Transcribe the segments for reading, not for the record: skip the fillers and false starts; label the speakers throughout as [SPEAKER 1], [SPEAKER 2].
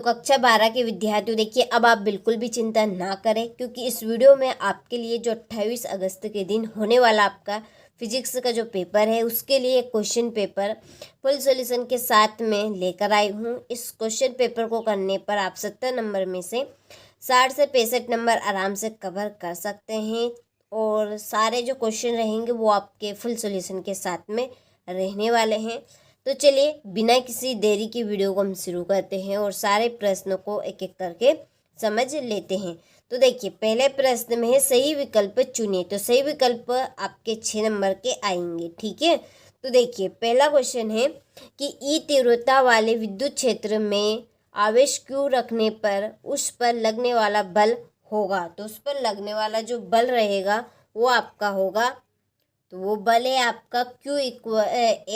[SPEAKER 1] तो कक्षा 12 के विद्यार्थियों, देखिए अब आप बिल्कुल भी चिंता ना करें, क्योंकि इस वीडियो में आपके लिए जो 28 अगस्त के दिन होने वाला आपका फिजिक्स का जो पेपर है उसके लिए क्वेश्चन पेपर फुल सॉल्यूशन के साथ में लेकर आई हूँ। इस क्वेश्चन पेपर को करने पर आप 70 नंबर में से 60 से 65 नंबर आराम से कवर कर सकते हैं, और सारे जो क्वेश्चन रहेंगे वो आपके फुल सॉल्यूशन के साथ में रहने वाले हैं। तो चलिए बिना किसी देरी की वीडियो को हम शुरू करते हैं और सारे प्रश्नों को एक एक करके समझ लेते हैं। तो देखिए पहले प्रश्न में है सही विकल्प चुनिए। तो सही विकल्प आपके 6 नंबर के आएंगे, ठीक है। तो देखिए पहला क्वेश्चन है कि ई तीव्रता वाले विद्युत क्षेत्र में आवेश Q रखने पर उस पर लगने वाला बल होगा। तो उस पर लगने वाला जो बल रहेगा वो आपका होगा, तो वो बल है आपका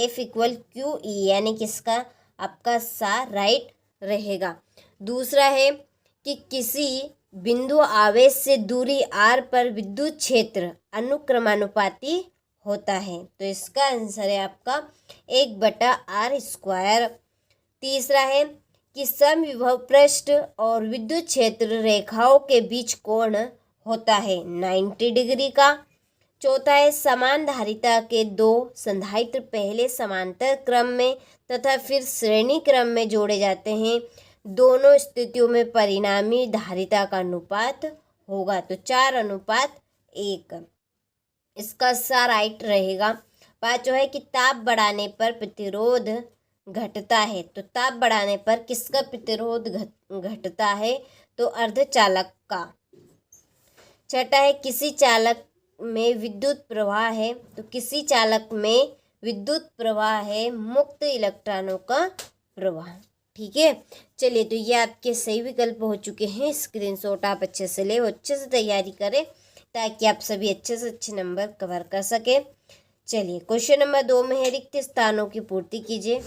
[SPEAKER 1] F इक्वल क्यू ई, यानी किसका आपका सा राइट रहेगा। दूसरा है कि किसी बिंदु आवेश से दूरी r पर विद्युत क्षेत्र अनुक्रमानुपाती होता है। तो इसका आंसर है आपका 1/r²। तीसरा है कि समविभव पृष्ठ और विद्युत क्षेत्र रेखाओं के बीच कोण होता है 90 डिग्री का। चौथा है समान धारिता के दो संधारित्र पहले समांतर क्रम में तथा फिर श्रेणी क्रम में जोड़े जाते हैं। दोनों स्थितियों में परिणामी धारिता का अनुपात होगा, तो 4:1। इसका सा राइट रहेगा। पांचवा है कि ताप बढ़ाने पर प्रतिरोध घटता है। तो ताप बढ़ाने पर किसका प्रतिरोध घटता है? तो अर्धचालक का। छठा है किसी चालक में विद्युत प्रवाह है। तो किसी चालक में विद्युत प्रवाह है मुक्त इलेक्ट्रॉनों का प्रवाह, ठीक है। चलिए तो ये आपके सही विकल्प हो चुके हैं। स्क्रीनशॉट आप अच्छे से ले, अच्छे से तैयारी करें ताकि आप सभी अच्छे से अच्छे नंबर कवर कर सके। चलिए क्वेश्चन नंबर 2 में है रिक्त स्थानों की पूर्ति कीजिए।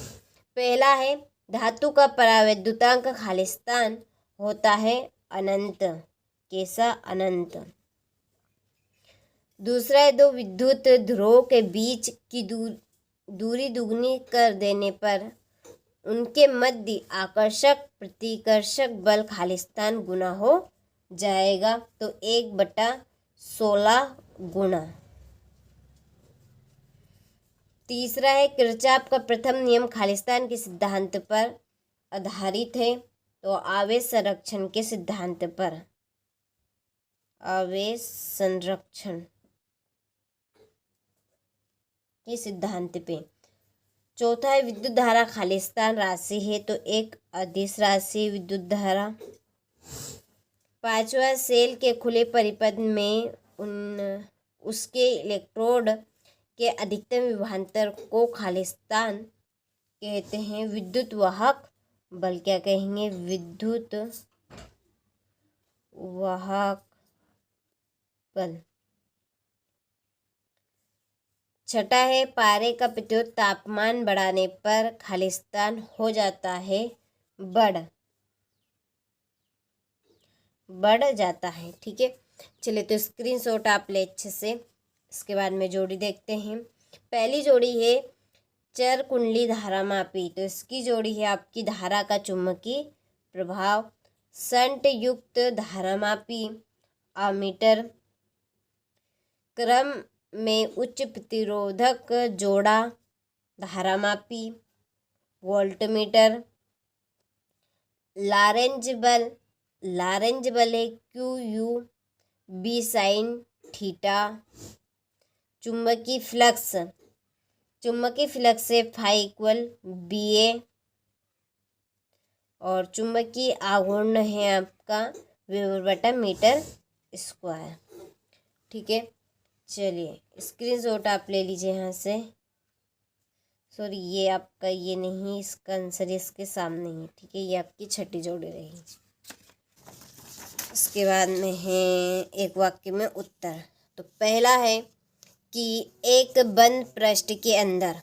[SPEAKER 1] पहला है धातु का परावैद्युतांक खालिस्तान होता है अनंत, कैसा? अनंत। दूसरा है दो विद्युत ध्रुवों के बीच की दूरी दुगनी कर देने पर उनके मध्य आकर्षक प्रतिकर्षक बल खालिस्तान गुना हो जाएगा। तो 1/16 गुना। तीसरा है किरचॉफ का प्रथम नियम खालिस्तान के सिद्धांत पर आधारित है। तो आवेश संरक्षण के सिद्धांत पर, आवेश संरक्षण के सिद्धांत पे। चौथा है विद्युत धारा खालिस्तान राशि है, तो एक अदिश राशि विद्युत धारा। पांचवा सेल के खुले परिपथ में उसके इलेक्ट्रोड के अधिकतम विभवांतर को खालिस्तान कहते हैं। विद्युत वाहक बल क्या कहेंगे? विद्युत वाहक बल। छठा है पारे का प्रतिरोध तापमान बढ़ाने पर खालिस्तान हो जाता है बढ़ जाता है, ठीक है। चलिए तो स्क्रीनशॉट आप ले अच्छे से। इसके बाद में जोड़ी देखते हैं। पहली जोड़ी है चर कुंडली धारामापी। तो इसकी जोड़ी है आपकी धारा का चुंबकीय प्रभाव। शंट युक्त धारामापी अमीटर। क्रम में उच्च प्रतिरोधक जोड़ा धारामापी वोल्टमीटर। लारेंज बल है QU sin थीटा। चुंबकीय फ्लक्स है फाई इक्वल BA। और चुंबकीय आघूर्ण है आपका वेबर/मीटर स्क्वायर, ठीक है। चलिए स्क्रीनशॉट आप ले लीजिए यहाँ से। सॉरी ये आपका ये नहीं, इसका आंसर इसके सामने ही है, ठीक है। ये आपकी छठी जोड़ी रहेगी। इसके बाद में है एक वाक्य में उत्तर। तो पहला है कि एक बंद पृष्ठ के अंदर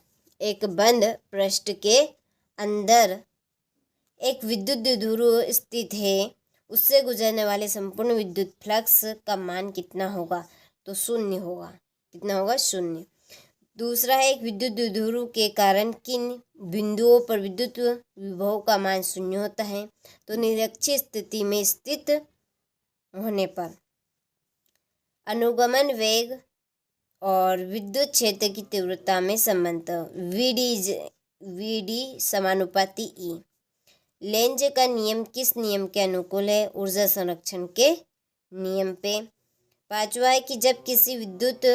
[SPEAKER 1] एक विद्युत ध्रुव स्थित है। उससे गुजरने वाले संपूर्ण विद्युत फ्लक्स का मान कितना होगा? तो 0 होगा। कितना होगा? 0। दूसरा है एक विद्युत द्विध्रुव के कारण किन बिंदुओं पर विद्युत विभव का मान शून्य होता है। तो निरक्षीय स्थिति में स्थित होने पर अनुगमन वेग और विद्युत क्षेत्र की तीव्रता में संबंध वीडी समानुपाती ई। लेंज का नियम किस नियम के अनुकूल है? ऊर्जा संरक्षण के नियम पे। पांचवा है कि जब किसी विद्युत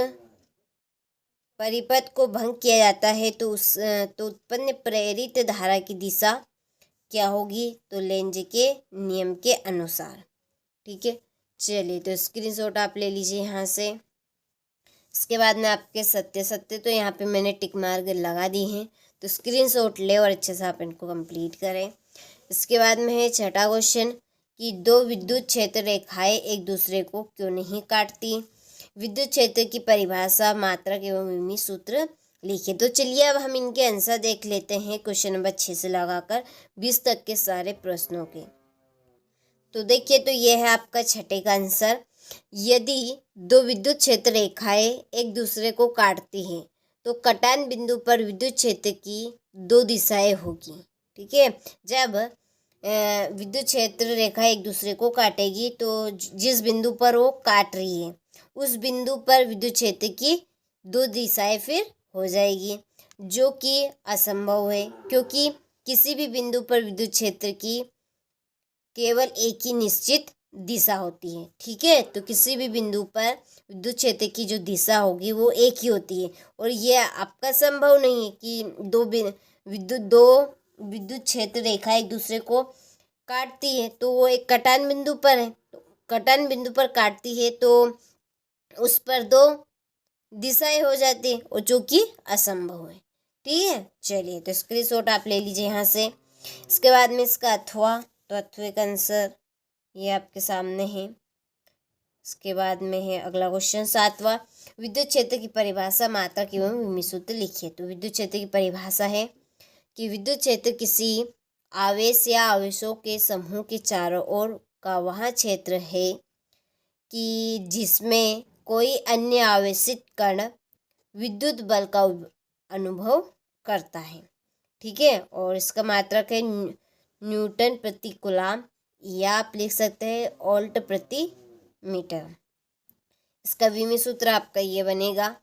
[SPEAKER 1] परिपथ को भंग किया जाता है तो उत्पन्न प्रेरित धारा की दिशा क्या होगी? तो लेंज के नियम के अनुसार। ठीक है, चलिए तो स्क्रीनशॉट आप ले लीजिए यहाँ से। इसके बाद में आपके सत्य तो यहाँ पे मैंने टिक मार्क लगा दी हैं, तो स्क्रीनशॉट ले और अच्छे से आप इनको कंप्लीट करें। इसके बाद में है छठा क्वेश्चन कि दो विद्युत क्षेत्र रेखाएं एक दूसरे को क्यों नहीं काटती? विद्युत क्षेत्र की परिभाषा, मात्रक एवं विमीय सूत्र लिखिए। तो चलिए अब हम इनके आंसर देख लेते हैं क्वेश्चन नंबर 6 से लगाकर 20 तक के सारे प्रश्नों के। तो देखिए, तो ये है आपका छठे का आंसर। यदि दो विद्युत क्षेत्र रेखाएं एक दूसरे को काटती हैं तो कटान बिंदु पर विद्युत क्षेत्र की दो दिशाएं होगी। ठीक है, जब विद्युत क्षेत्र रेखा एक दूसरे को काटेगी तो जिस बिंदु पर वो काट रही है उस बिंदु पर विद्युत क्षेत्र की दो दिशाएं फिर हो जाएगी, जो कि असंभव है क्योंकि किसी भी बिंदु पर विद्युत क्षेत्र की केवल एक ही निश्चित दिशा होती है। ठीक है, तो किसी भी बिंदु पर विद्युत क्षेत्र की जो दिशा होगी वो एक ही होती है और ये आपका संभव नहीं है कि दो विद्युत क्षेत्र रेखा एक दूसरे को काटती है तो वो एक कटान बिंदु पर है, तो कटान बिंदु पर काटती है तो उस पर दो दिशाएं हो जाती है और जो कि असंभव है। ठीक है, चलिए तो स्क्रीनशॉट आप ले लीजिए यहाँ से। इसके बाद में इसका अथवा, तो अथवे का आंसर ये आपके सामने है। इसके बाद में है अगला क्वेश्चन 7वां, विद्युत क्षेत्र की परिभाषा, मात्रक एवं विमीय सूत्र लिखिए। तो विद्युत क्षेत्र की परिभाषा है कि विद्युत क्षेत्र किसी आवेश या आवेशों के समूह के चारों ओर का वह क्षेत्र है कि जिसमें कोई अन्य आवेशित कण विद्युत बल का अनुभव करता है। ठीक है, और इसका मात्रक है न्यूटन प्रति कूलम या आप लिख सकते हैं वोल्ट प्रति मीटर। इसका विमीय सूत्र आपका ये बनेगा।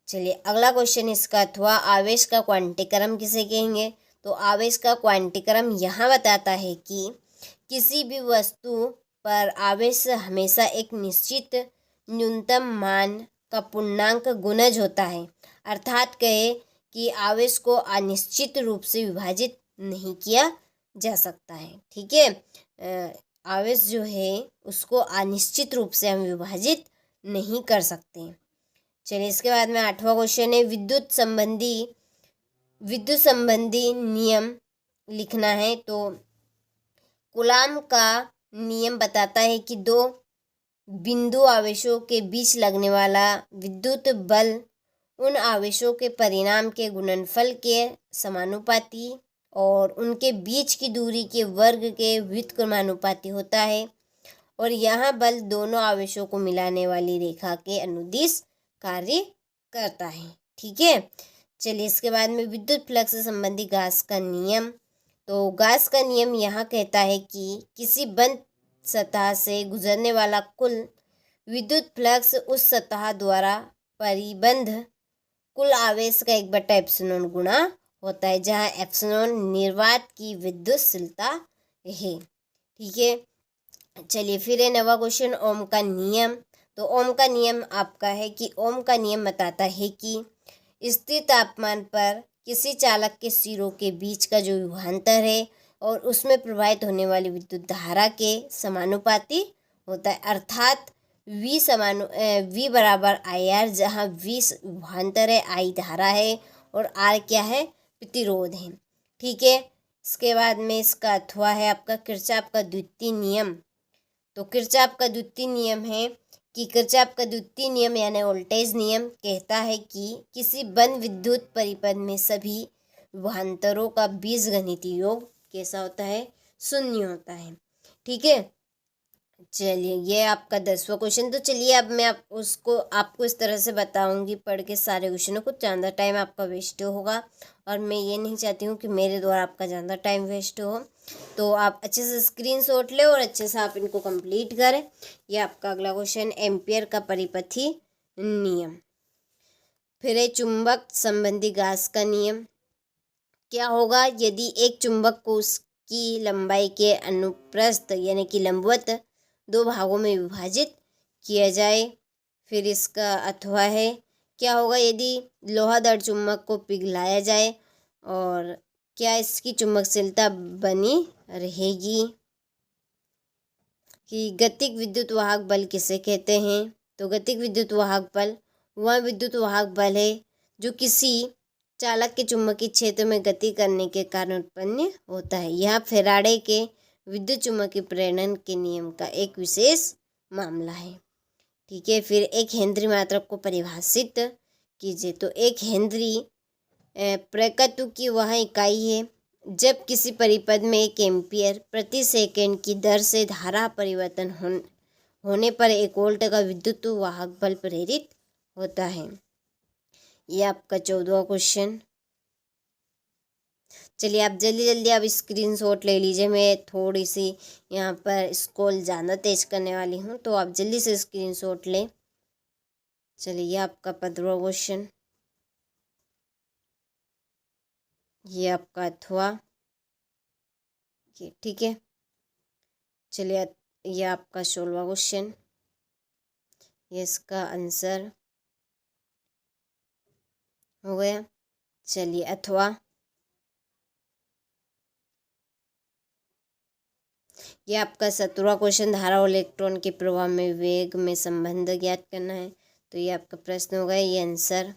[SPEAKER 1] चलिए अगला क्वेश्चन इसका अथवा, आवेश का क्वांटीक्रम किसे कहेंगे? तो आवेश का क्वांटीक्रम यहाँ बताता है कि किसी भी वस्तु पर आवेश हमेशा एक निश्चित न्यूनतम मान का पूर्णांक गुणज होता है, अर्थात कहे कि आवेश को अनिश्चित रूप से विभाजित नहीं किया जा सकता है। ठीक है, आवेश जो है उसको अनिश्चित रूप से हम विभाजित नहीं कर सकते। चलिए इसके बाद में 8वां क्वेश्चन है, विद्युत संबंधी नियम लिखना है। तो कूलम का नियम बताता है कि दो बिंदु आवेशों के बीच लगने वाला विद्युत बल उन आवेशों के परिमाण के गुणनफल के समानुपाती और उनके बीच की दूरी के वर्ग के व्युत्क्रमानुपाती होता है और यह बल दोनों आवेशों को मिलाने वाली रेखा के अनुदिश कार्य करता है। ठीक है, चलिए इसके बाद में विद्युत फ्लक्स से संबंधी गाउस का नियम। तो गाउस का नियम यहाँ कहता है कि किसी बंद सतह से गुजरने वाला कुल विद्युत फ्लक्स उस सतह द्वारा परिबद्ध कुल आवेश का 1/एप्सिलॉन गुणा होता है, जहाँ एप्सिलॉन निर्वात की विद्युतशीलता है। ठीक है, चलिए फिर है 9वां क्वेश्चन, ओम का नियम। तो ओम का नियम आपका है कि ओम का नियम बताता है कि स्थिर तापमान पर किसी चालक के सिरों के बीच का जो विभवांतर है और उसमें प्रवाहित होने वाली विद्युत धारा के समानुपाती होता है, अर्थात V बराबर IR, जहाँ V विभवांतर है, I धारा है और R क्या है? प्रतिरोध है। ठीक है, इसके बाद में इसका अथवा है आपका किरचॉफ का द्वितीय नियम। तो किरचॉफ का द्वितीय नियम है कि किरचॉफ का द्वितीय नियम यानी वोल्टेज नियम कहता है कि किसी बंद विद्युत परिपथ में सभी विभवांतरों का बीजगणितीय योग कैसा होता है? शून्य होता है। ठीक है, चलिए ये आपका 10वां क्वेश्चन। तो चलिए अब मैं आपको इस तरह से बताऊंगी पढ़ के सारे क्वेश्चनों को, ज़्यादा टाइम आपका वेस्ट होगा और मैं ये नहीं चाहती हूँ कि मेरे द्वारा आपका ज़्यादा टाइम वेस्ट हो। तो आप अच्छे से स्क्रीनशॉट लें और अच्छे से आप इनको कंप्लीट करें। ये आपका अगला क्वेश्चन, एम्पियर का परिपथी नियम। फिर है चुंबक संबंधी गास का नियम। क्या होगा यदि एक चुंबक को उसकी लंबाई के अनुप्रस्थ यानी कि लंबवत 2 भागों में विभाजित किया जाए। फिर इसका अथवा है, क्या होगा यदि लोहादार चुंबक को पिघलाया जाए और क्या इसकी चुंबकशीलता बनी रहेगी। कि गतिक विद्युत वाहक बल किसे कहते हैं। तो गतिक विद्युत वाहक बल वह विद्युत वाहक बल है जो किसी चालक के चुंबकीय क्षेत्र में गति करने के कारण उत्पन्न होता है। यह फैराडे के विद्युत चुंबकीय प्रेरण के नियम का एक विशेष मामला है। ठीक है, फिर एक हेनरी मात्रक को परिभाषित कीजिए। तो एक हेनरी प्रकत्व की वह इकाई है जब किसी परिपथ में 1 एम्पियर प्रति सेकंड की दर से धारा परिवर्तन होने पर 1 वोल्ट का विद्युत वाहक बल प्रेरित होता है। ये आपका 14वां क्वेश्चन। चलिए आप जल्दी जल्दी आप स्क्रीनशॉट ले लीजिए। मैं थोड़ी सी यहाँ पर स्क्रॉल ज़्यादा तेज करने वाली हूँ, तो आप जल्दी से स्क्रीनशॉट लें। चलिए ये आपका 15वां क्वेश्चन। ये आपका अथवा। ठीक है, चलिए ये आपका 16वां क्वेश्चन। ये इसका आंसर हो गया। चलिए अथवा। ये आपका 17वां क्वेश्चन, धारा और इलेक्ट्रॉन के प्रवाह में वेग में संबंध ज्ञात करना है। तो ये आपका प्रश्न होगा, ये आंसर।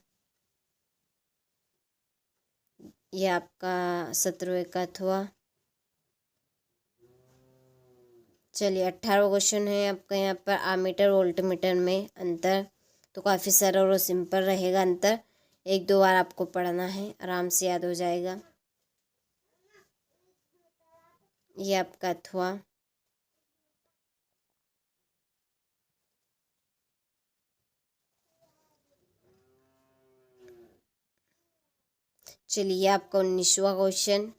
[SPEAKER 1] ये आपका 17वें का अथवा। चलिए 18वां क्वेश्चन है आपका यहाँ पर, आमीटर वोल्टमीटर में अंतर। तो काफ़ी सरल और सिंपल रहेगा अंतर, 1-2 बार आपको पढ़ना है, आराम से याद हो जाएगा। ये आपका अथवा। चलिए आपका 19वां क्वेश्चन।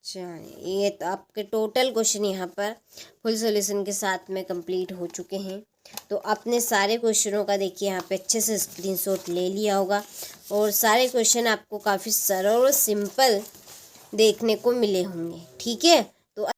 [SPEAKER 1] ये तो आपके टोटल क्वेश्चन यहाँ पर फुल सॉल्यूशन के साथ में कंप्लीट हो चुके हैं। तो आपने सारे क्वेश्चनों का देखिए यहाँ पे अच्छे से स्क्रीनशॉट ले लिया होगा और सारे क्वेश्चन आपको काफ़ी सरल और सिंपल देखने को मिले होंगे। ठीक है,